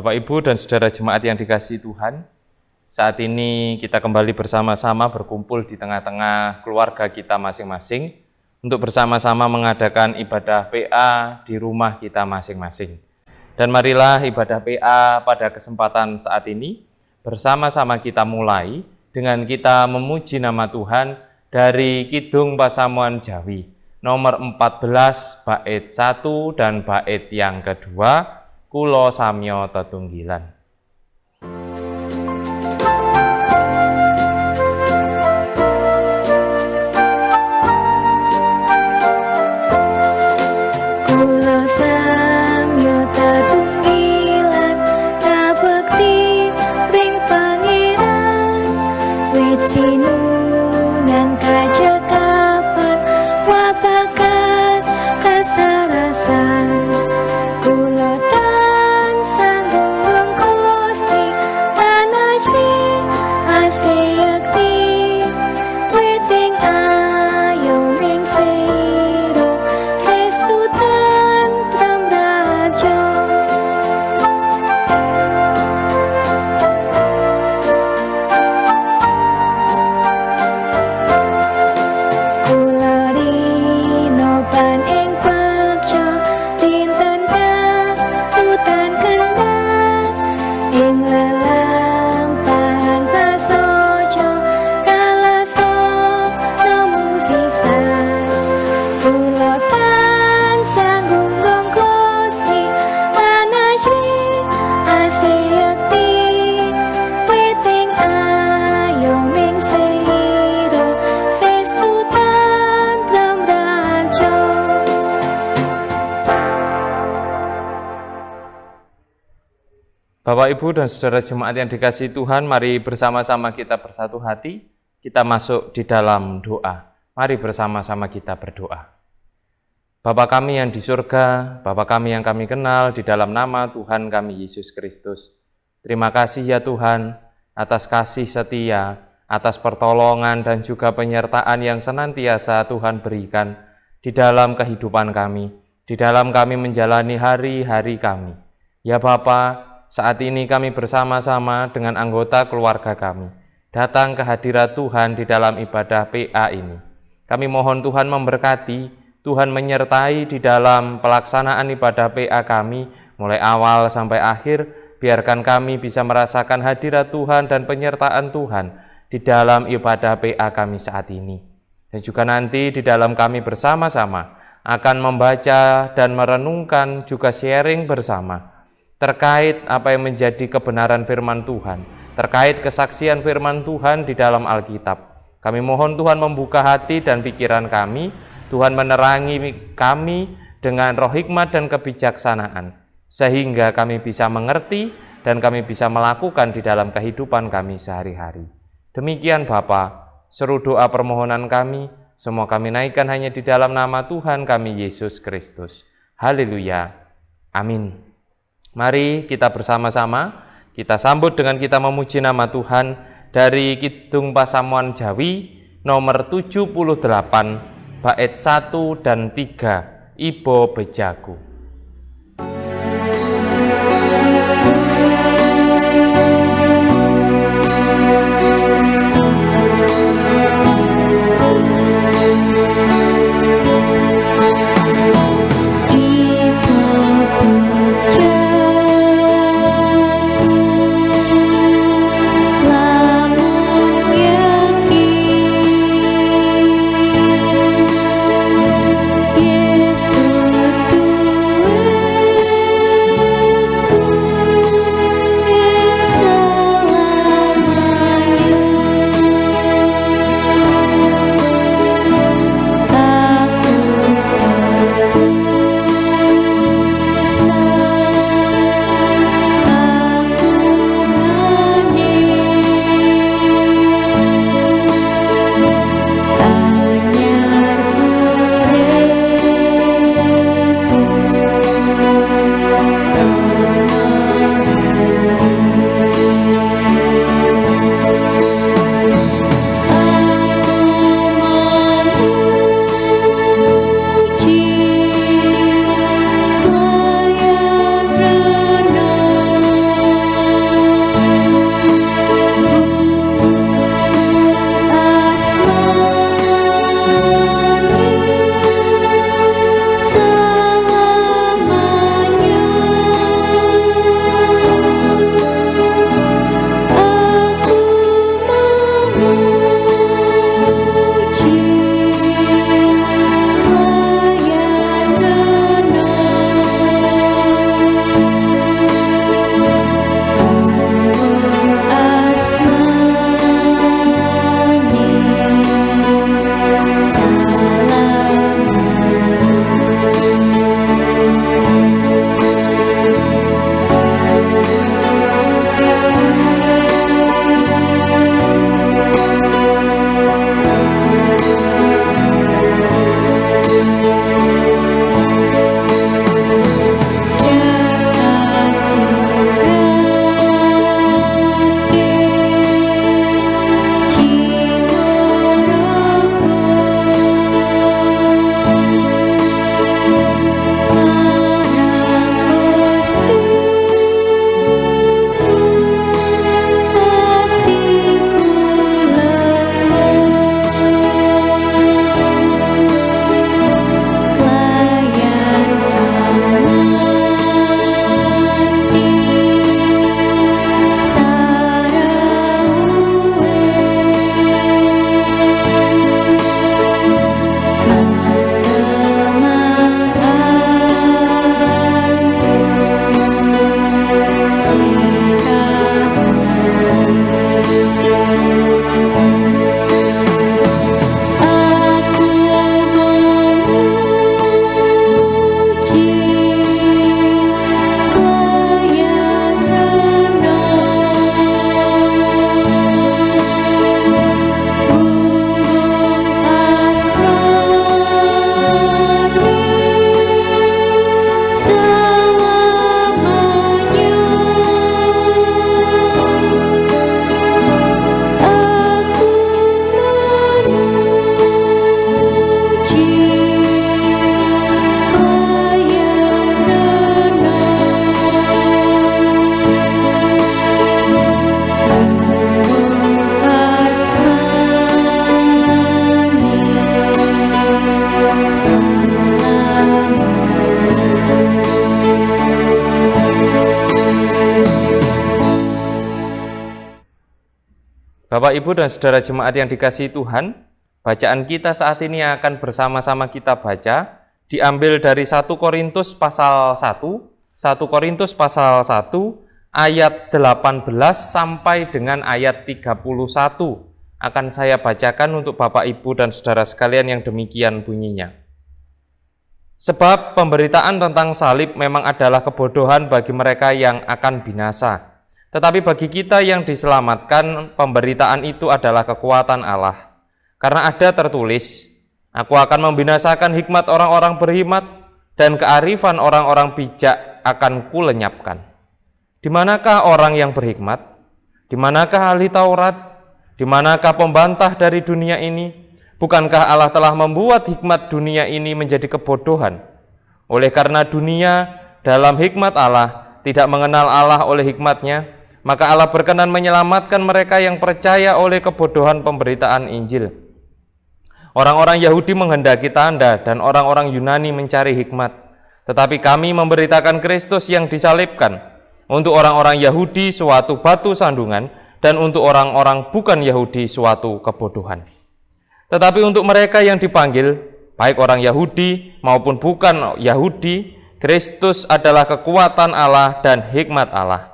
Bapak, Ibu, dan saudara jemaat yang dikasihi Tuhan, saat ini kita kembali bersama-sama berkumpul di tengah-tengah keluarga kita masing-masing untuk bersama-sama mengadakan ibadah PA di rumah kita masing-masing. Dan marilah ibadah PA pada kesempatan saat ini bersama-sama kita mulai dengan kita memuji nama Tuhan dari Kidung Pasamuan Jawi nomor 14 bait 1 dan bait yang kedua, Kulo Samyo Tetunggilan. Kulo samyo tetunggilan, kabekti ring pangeran, wit sinungan kajekapan, wabakas kasarasan. Kulo tansah nulung Gusti, tanajri aseyekti, witing ayo ring sira, sestu tentrem raja. Kula rino pan ing peksa, dinten katutan kendang, ing lelampahan prasaja, kalaso nemu sisan. Kula tansah nggunggung Gusti, tanajri aseyekti, witing ayo ming sira, sestu tentrem raja. Bapak, Ibu, dan saudara jemaat yang dikasihi Tuhan, mari bersama-sama kita bersatu hati, kita masuk di dalam doa. Mari bersama-sama kita berdoa. Bapa kami yang di surga, Bapa kami yang kami kenal, di dalam nama Tuhan kami Yesus Kristus. Terima kasih ya Tuhan, atas kasih setia, atas pertolongan dan juga penyertaan yang senantiasa Tuhan berikan di dalam kehidupan kami, di dalam kami menjalani hari-hari kami. Ya Bapa, saat ini kami bersama-sama dengan anggota keluarga kami datang ke hadirat Tuhan di dalam ibadah PA ini. Kami mohon Tuhan memberkati, Tuhan menyertai di dalam pelaksanaan ibadah PA kami mulai awal sampai akhir. Biarkan kami bisa merasakan hadirat Tuhan dan penyertaan Tuhan di dalam ibadah PA kami saat ini. Dan juga nanti di dalam kami bersama-sama akan membaca dan merenungkan juga sharing bersama terkait apa yang menjadi kebenaran firman Tuhan, terkait kesaksian firman Tuhan di dalam Alkitab. Kami mohon Tuhan membuka hati dan pikiran kami, Tuhan menerangi kami dengan roh hikmat dan kebijaksanaan, sehingga kami bisa mengerti dan kami bisa melakukan di dalam kehidupan kami sehari-hari. Demikian Bapa, seru doa permohonan kami, semua kami naikkan hanya di dalam nama Tuhan kami Yesus Kristus. Haleluya. Amin. Mari kita bersama-sama, kita sambut dengan kita memuji nama Tuhan dari Kidung Pasamuan Jawi nomor 78 bait 1 dan 3, Ibo Bejaku. Yesus Bapak, Ibu, dan Saudara Jemaat yang dikasihi Tuhan, bacaan kita saat ini akan bersama-sama kita baca, diambil dari 1 Korintus pasal 1, 1 Korintus pasal 1, ayat 18 sampai dengan ayat 31. Akan saya bacakan untuk Bapak, Ibu, dan Saudara sekalian yang demikian bunyinya. Sebab pemberitaan tentang salib memang adalah kebodohan bagi mereka yang akan binasa. Tetapi bagi kita yang diselamatkan, pemberitaan itu adalah kekuatan Allah. Karena ada tertulis, aku akan membinasakan hikmat orang-orang berhikmat, dan kearifan orang-orang bijak akan kulenyapkan. Di manakah orang yang berhikmat? Di manakah ahli Taurat? Di manakah pembantah dari dunia ini? Bukankah Allah telah membuat hikmat dunia ini menjadi kebodohan? Oleh karena dunia dalam hikmat Allah tidak mengenal Allah oleh hikmatnya, maka Allah berkenan menyelamatkan mereka yang percaya oleh kebodohan pemberitaan Injil. Orang-orang Yahudi menghendaki tanda dan orang-orang Yunani mencari hikmat. Tetapi kami memberitakan Kristus yang disalibkan. Untuk orang-orang Yahudi suatu batu sandungan, dan untuk orang-orang bukan Yahudi suatu kebodohan. Tetapi untuk mereka yang dipanggil, baik orang Yahudi maupun bukan Yahudi, Kristus adalah kekuatan Allah dan hikmat Allah.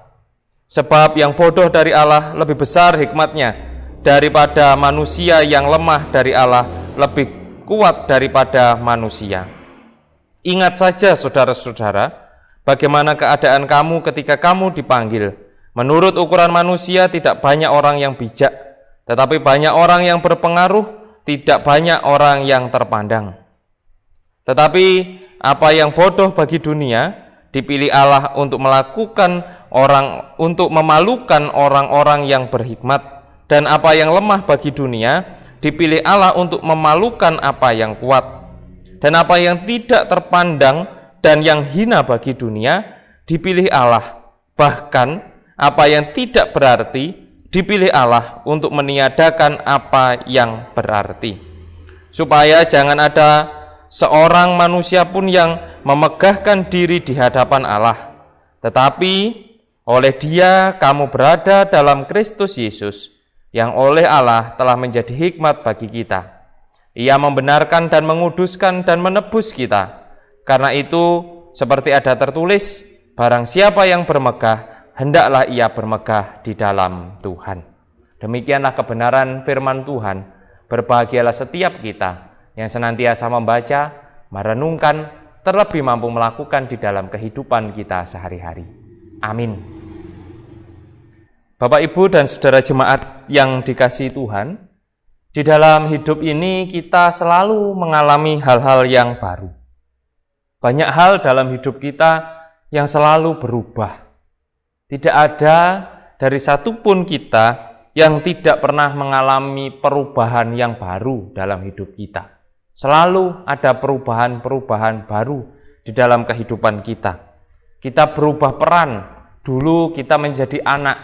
Sebab yang bodoh dari Allah lebih besar hikmatnya daripada manusia, yang lemah dari Allah lebih kuat daripada manusia. Ingat saja saudara-saudara, bagaimana keadaan kamu ketika kamu dipanggil. Menurut ukuran manusia tidak banyak orang yang bijak, tetapi banyak orang yang berpengaruh, tidak banyak orang yang terpandang. Tetapi apa yang bodoh bagi dunia dipilih Allah untuk memalukan orang-orang yang berhikmat, dan apa yang lemah bagi dunia dipilih Allah untuk memalukan apa yang kuat, dan apa yang tidak terpandang dan yang hina bagi dunia dipilih Allah, bahkan apa yang tidak berarti dipilih Allah untuk meniadakan apa yang berarti, supaya jangan ada seorang manusia pun yang memegahkan diri di hadapan Allah, tetapi oleh Dia kamu berada dalam Kristus Yesus, yang oleh Allah telah menjadi hikmat bagi kita. Ia membenarkan dan menguduskan dan menebus kita. Karena itu, seperti ada tertulis, barang siapa yang bermegah, hendaklah ia bermegah di dalam Tuhan. Demikianlah kebenaran firman Tuhan. Berbahagialah setiap kita yang senantiasa membaca, merenungkan, terlebih mampu melakukan di dalam kehidupan kita sehari-hari. Amin. Bapak, Ibu, dan Saudara Jemaat yang dikasihi Tuhan, di dalam hidup ini kita selalu mengalami hal-hal yang baru. Banyak hal dalam hidup kita yang selalu berubah. Tidak ada dari satupun kita yang tidak pernah mengalami perubahan yang baru dalam hidup kita. Selalu ada perubahan-perubahan baru di dalam kehidupan kita. Kita berubah peran. Dulu kita menjadi anak.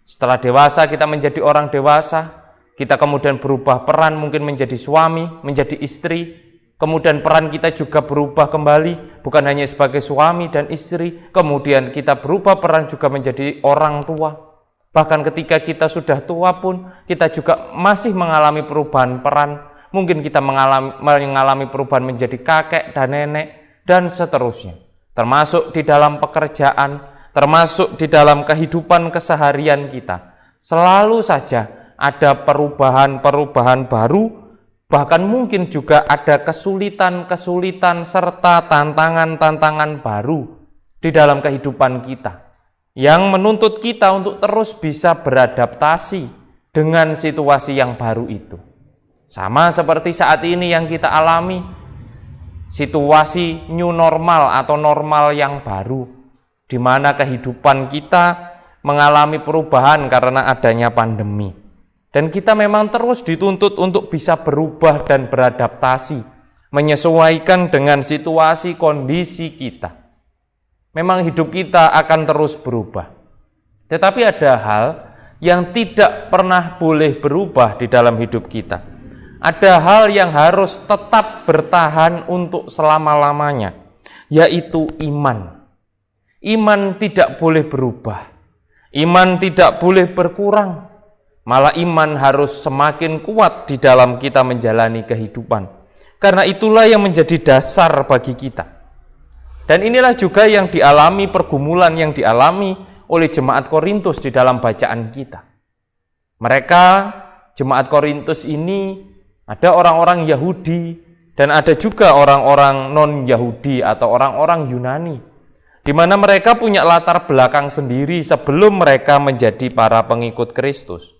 Setelah dewasa kita menjadi orang dewasa. Kita kemudian berubah peran, mungkin menjadi suami, menjadi istri. Kemudian peran kita juga berubah kembali, bukan hanya sebagai suami dan istri, kemudian kita berubah peran juga menjadi orang tua. Bahkan ketika kita sudah tua pun, kita juga masih mengalami perubahan peran. Mungkin kita mengalami perubahan menjadi kakek dan nenek, dan seterusnya. Termasuk di dalam pekerjaan, termasuk di dalam kehidupan keseharian kita. Selalu saja ada perubahan-perubahan baru. Bahkan mungkin juga ada kesulitan-kesulitan serta tantangan-tantangan baru di dalam kehidupan kita yang menuntut kita untuk terus bisa beradaptasi dengan situasi yang baru itu. Sama seperti saat ini yang kita alami, situasi new normal atau normal yang baru, di mana kehidupan kita mengalami perubahan karena adanya pandemi. Dan kita memang terus dituntut untuk bisa berubah dan beradaptasi, menyesuaikan dengan situasi kondisi kita. Memang hidup kita akan terus berubah. Tetapi ada hal yang tidak pernah boleh berubah di dalam hidup kita. Ada hal yang harus tetap bertahan untuk selama-lamanya, yaitu iman. Iman tidak boleh berubah. Iman tidak boleh berkurang. Malah iman harus semakin kuat di dalam kita menjalani kehidupan. Karena itulah yang menjadi dasar bagi kita. Dan inilah juga yang dialami, pergumulan yang dialami oleh jemaat Korintus di dalam bacaan kita. Mereka, jemaat Korintus ini, ada orang-orang Yahudi dan ada juga orang-orang non-Yahudi atau orang-orang Yunani, di mana mereka punya latar belakang sendiri sebelum mereka menjadi para pengikut Kristus.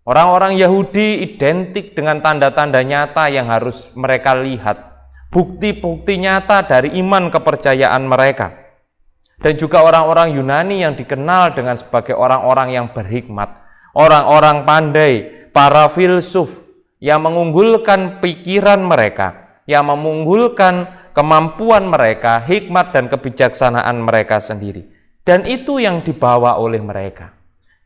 Orang-orang Yahudi identik dengan tanda-tanda nyata yang harus mereka lihat, bukti-bukti nyata dari iman kepercayaan mereka. Dan juga orang-orang Yunani yang dikenal dengan sebagai orang-orang yang berhikmat, orang-orang pandai, para filsuf yang mengunggulkan pikiran mereka, yang mengunggulkan kemampuan mereka, hikmat dan kebijaksanaan mereka sendiri. Dan itu yang dibawa oleh mereka.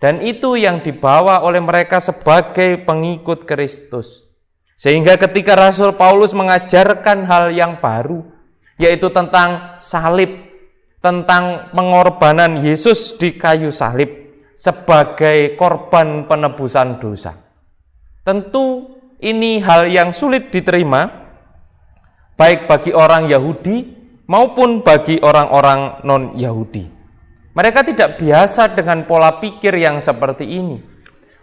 Dan itu yang dibawa oleh mereka sebagai pengikut Kristus. Sehingga ketika Rasul Paulus mengajarkan hal yang baru, yaitu tentang salib, tentang pengorbanan Yesus di kayu salib sebagai korban penebusan dosa. Tentu ini hal yang sulit diterima, baik bagi orang Yahudi maupun bagi orang-orang non-Yahudi. Mereka tidak biasa dengan pola pikir yang seperti ini.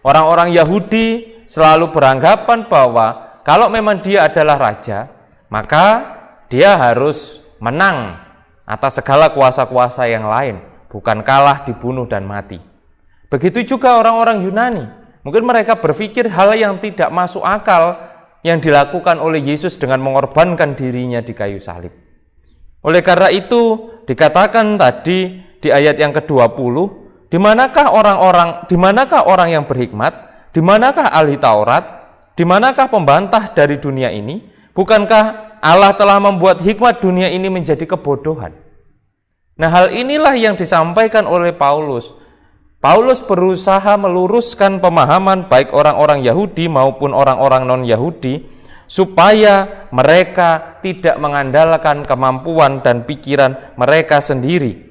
Orang-orang Yahudi selalu beranggapan bahwa kalau memang dia adalah raja, maka dia harus menang atas segala kuasa-kuasa yang lain, bukan kalah, dibunuh, dan mati. Begitu juga orang-orang Yunani. Mungkin mereka berpikir hal yang tidak masuk akal yang dilakukan oleh Yesus dengan mengorbankan dirinya di kayu salib. Oleh karena itu, dikatakan tadi di ayat yang ke-20, di manakah orang yang berhikmat, di manakah ahli Taurat, di manakah pembantah dari dunia ini? Bukankah Allah telah membuat hikmat dunia ini menjadi kebodohan? Nah, hal inilah yang disampaikan oleh Paulus. Paulus berusaha meluruskan pemahaman baik orang-orang Yahudi maupun orang-orang non-Yahudi supaya mereka tidak mengandalkan kemampuan dan pikiran mereka sendiri.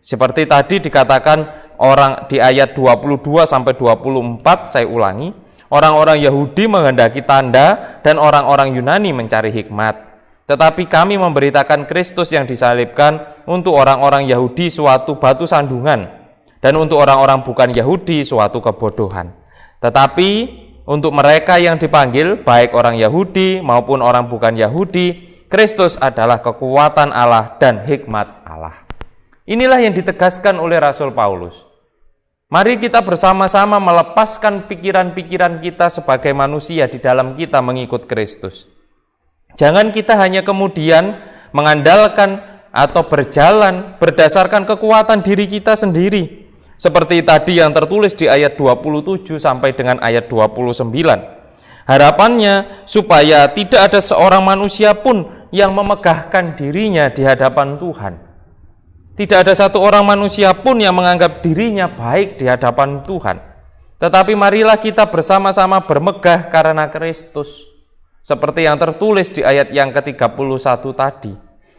Seperti tadi dikatakan orang di ayat 22 sampai 24, saya ulangi, orang-orang Yahudi menghendaki tanda dan orang-orang Yunani mencari hikmat. Tetapi kami memberitakan Kristus yang disalibkan untuk orang-orang Yahudi suatu batu sandungan dan untuk orang-orang bukan Yahudi suatu kebodohan. Tetapi untuk mereka yang dipanggil, baik orang Yahudi maupun orang bukan Yahudi, Kristus adalah kekuatan Allah dan hikmat Allah. Inilah yang ditegaskan oleh Rasul Paulus. Mari kita bersama-sama melepaskan pikiran-pikiran kita sebagai manusia di dalam kita mengikut Kristus. Jangan kita hanya kemudian mengandalkan atau berjalan berdasarkan kekuatan diri kita sendiri. Seperti tadi yang tertulis di ayat 27 sampai dengan ayat 29. Harapannya supaya tidak ada seorang manusia pun yang memegahkan dirinya di hadapan Tuhan. Tidak ada satu orang manusia pun yang menganggap dirinya baik di hadapan Tuhan. Tetapi marilah kita bersama-sama bermegah karena Kristus. Seperti yang tertulis di ayat yang ke-31 tadi.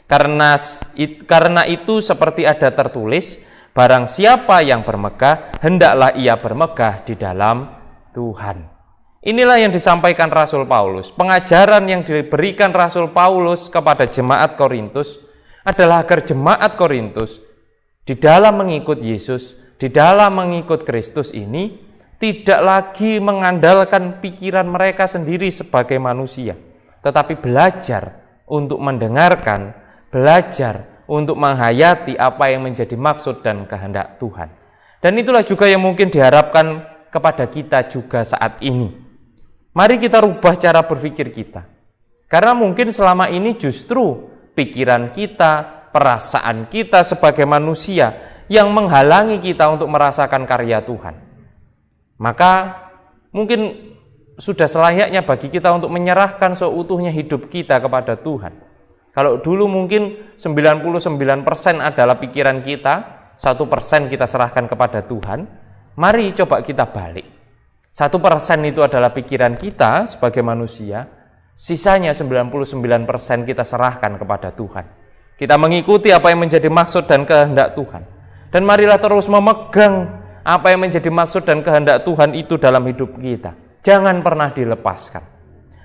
Karena itu seperti ada tertulis, barang siapa yang bermegah, hendaklah ia bermegah di dalam Tuhan. Inilah yang disampaikan Rasul Paulus. Pengajaran yang diberikan Rasul Paulus kepada jemaat Korintus adalah agar jemaat Korintus di dalam mengikut Yesus, di dalam mengikut Kristus ini tidak lagi mengandalkan pikiran mereka sendiri sebagai manusia, tetapi belajar untuk mendengarkan, belajar untuk menghayati apa yang menjadi maksud dan kehendak Tuhan. Dan itulah juga yang mungkin diharapkan kepada kita juga saat ini. Mari kita rubah cara berpikir kita. Karena mungkin selama ini justru pikiran kita, perasaan kita sebagai manusia yang menghalangi kita untuk merasakan karya Tuhan. Maka mungkin sudah selayaknya bagi kita untuk menyerahkan seutuhnya hidup kita kepada Tuhan. Kalau dulu mungkin 99% adalah pikiran kita, 1% kita serahkan kepada Tuhan, mari coba kita balik. 1% itu adalah pikiran kita sebagai manusia, sisanya 99% kita serahkan kepada Tuhan. Kita mengikuti apa yang menjadi maksud dan kehendak Tuhan. Dan marilah terus memegang apa yang menjadi maksud dan kehendak Tuhan itu dalam hidup kita. Jangan pernah dilepaskan.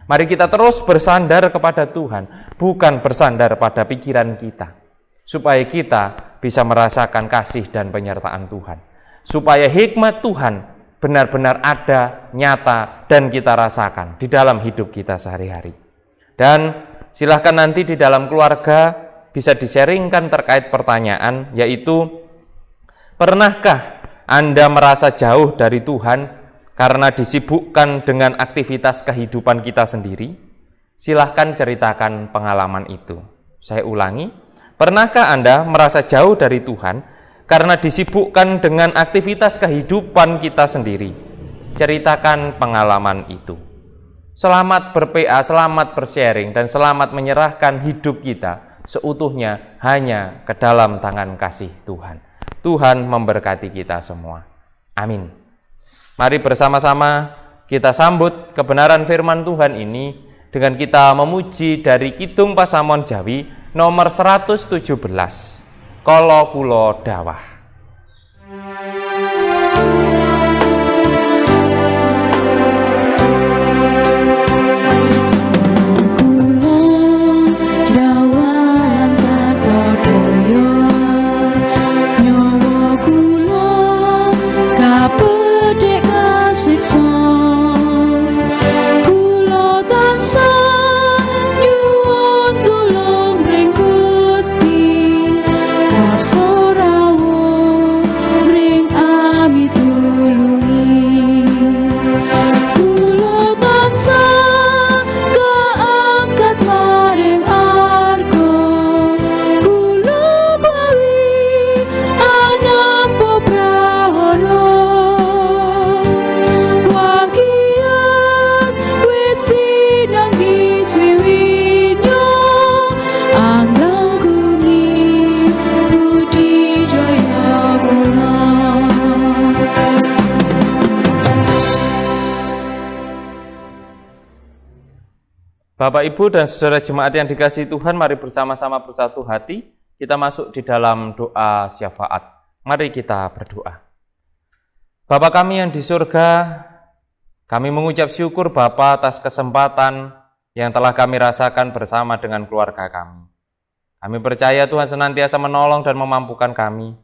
Mari kita terus bersandar kepada Tuhan, bukan bersandar pada pikiran kita, supaya kita bisa merasakan kasih dan penyertaan Tuhan, supaya hikmat Tuhan benar-benar ada, nyata, dan kita rasakan di dalam hidup kita sehari-hari. Dan silahkan nanti di dalam keluarga bisa disaringkan terkait pertanyaan, yaitu pernahkah Anda merasa jauh dari Tuhan karena disibukkan dengan aktivitas kehidupan kita sendiri? Silahkan ceritakan pengalaman itu. Saya ulangi, pernahkah Anda merasa jauh dari Tuhan karena disibukkan dengan aktivitas kehidupan kita sendiri? Ceritakan pengalaman itu. Selamat ber-PA, selamat bersharing, dan selamat menyerahkan hidup kita seutuhnya hanya ke dalam tangan kasih Tuhan. Tuhan memberkati kita semua. Amin. Mari bersama-sama kita sambut kebenaran firman Tuhan ini dengan kita memuji dari Kidung Pasamuan Jawi nomor 117. Kala kula dawah. Bapak, Ibu, dan saudara jemaat yang dikasihi Tuhan, mari bersama-sama bersatu hati, kita masuk di dalam doa syafaat. Mari kita berdoa. Bapa kami yang di surga, kami mengucap syukur Bapa atas kesempatan yang telah kami rasakan bersama dengan keluarga kami. Kami percaya Tuhan senantiasa menolong dan memampukan kami,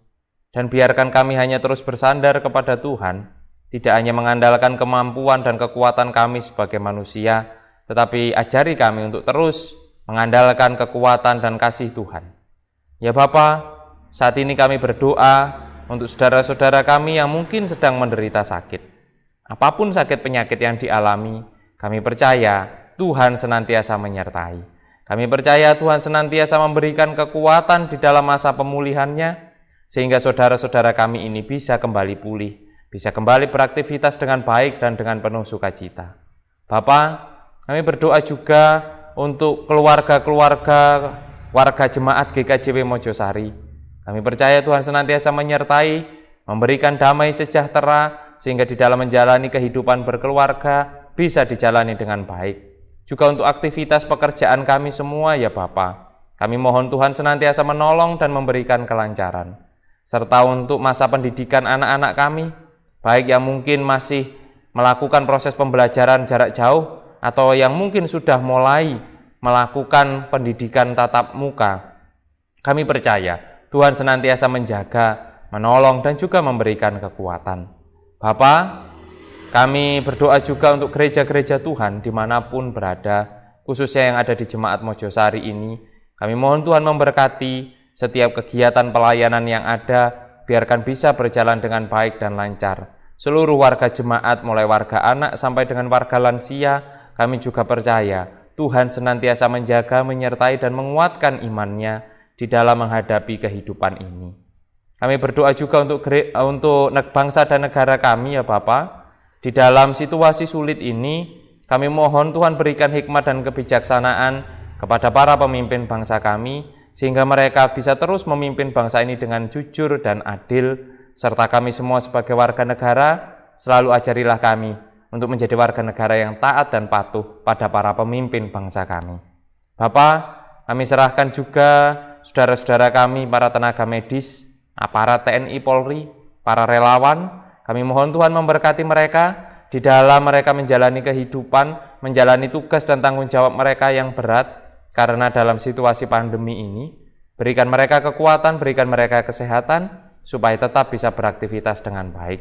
dan biarkan kami hanya terus bersandar kepada Tuhan, tidak hanya mengandalkan kemampuan dan kekuatan kami sebagai manusia, tetapi ajari kami untuk terus mengandalkan kekuatan dan kasih Tuhan. Ya Bapa, saat ini kami berdoa untuk saudara-saudara kami yang mungkin sedang menderita sakit. Apapun sakit penyakit yang dialami, kami percaya Tuhan senantiasa menyertai. Kami percaya Tuhan senantiasa memberikan kekuatan di dalam masa pemulihannya, sehingga saudara-saudara kami ini bisa kembali pulih, bisa kembali beraktivitas dengan baik dan dengan penuh sukacita. Bapa, kami berdoa juga untuk keluarga-keluarga warga jemaat GKJW Mojosari. Kami percaya Tuhan senantiasa menyertai, memberikan damai sejahtera, sehingga di dalam menjalani kehidupan berkeluarga bisa dijalani dengan baik. Juga untuk aktivitas pekerjaan kami semua ya Bapa, kami mohon Tuhan senantiasa menolong dan memberikan kelancaran. Serta untuk masa pendidikan anak-anak kami, baik yang mungkin masih melakukan proses pembelajaran jarak jauh, atau yang mungkin sudah mulai melakukan pendidikan tatap muka. Kami percaya Tuhan senantiasa menjaga, menolong, dan juga memberikan kekuatan. Bapa, kami berdoa juga untuk gereja-gereja Tuhan dimanapun berada, khususnya yang ada di Jemaat Mojosari ini. Kami mohon Tuhan memberkati setiap kegiatan pelayanan yang ada, biarkan bisa berjalan dengan baik dan lancar. Seluruh warga jemaat, mulai warga anak sampai dengan warga lansia, kami juga percaya Tuhan senantiasa menjaga, menyertai, dan menguatkan imannya di dalam menghadapi kehidupan ini. Kami berdoa juga untuk bangsa dan negara kami ya Bapa. Di dalam situasi sulit ini, kami mohon Tuhan berikan hikmat dan kebijaksanaan kepada para pemimpin bangsa kami, sehingga mereka bisa terus memimpin bangsa ini dengan jujur dan adil. Serta kami semua sebagai warga negara, selalu ajarilah kami untuk menjadi warga negara yang taat dan patuh pada para pemimpin bangsa kami. Bapa, kami serahkan juga saudara-saudara kami, para tenaga medis, aparat TNI Polri, para relawan, Kami mohon Tuhan memberkati mereka di dalam mereka menjalani kehidupan, menjalani tugas dan tanggung jawab mereka yang berat karena dalam situasi pandemi ini. Berikan mereka kekuatan, berikan mereka kesehatan supaya tetap bisa beraktivitas dengan baik.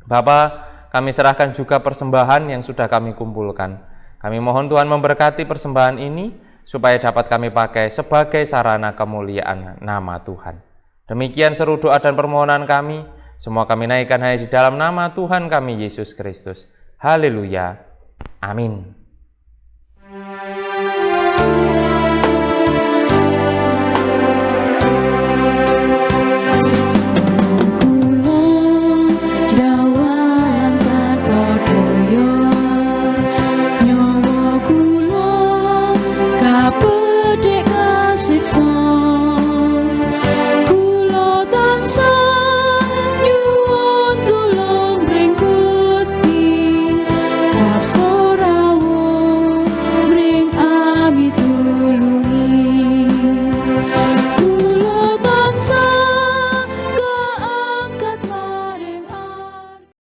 Bapa, kami serahkan juga persembahan yang sudah kami kumpulkan. Kami mohon Tuhan memberkati persembahan ini supaya dapat kami pakai sebagai sarana kemuliaan nama Tuhan. Demikian seru doa dan permohonan kami. Semua kami naikkan hanya di dalam nama Tuhan kami Yesus Kristus. Haleluya. Amin.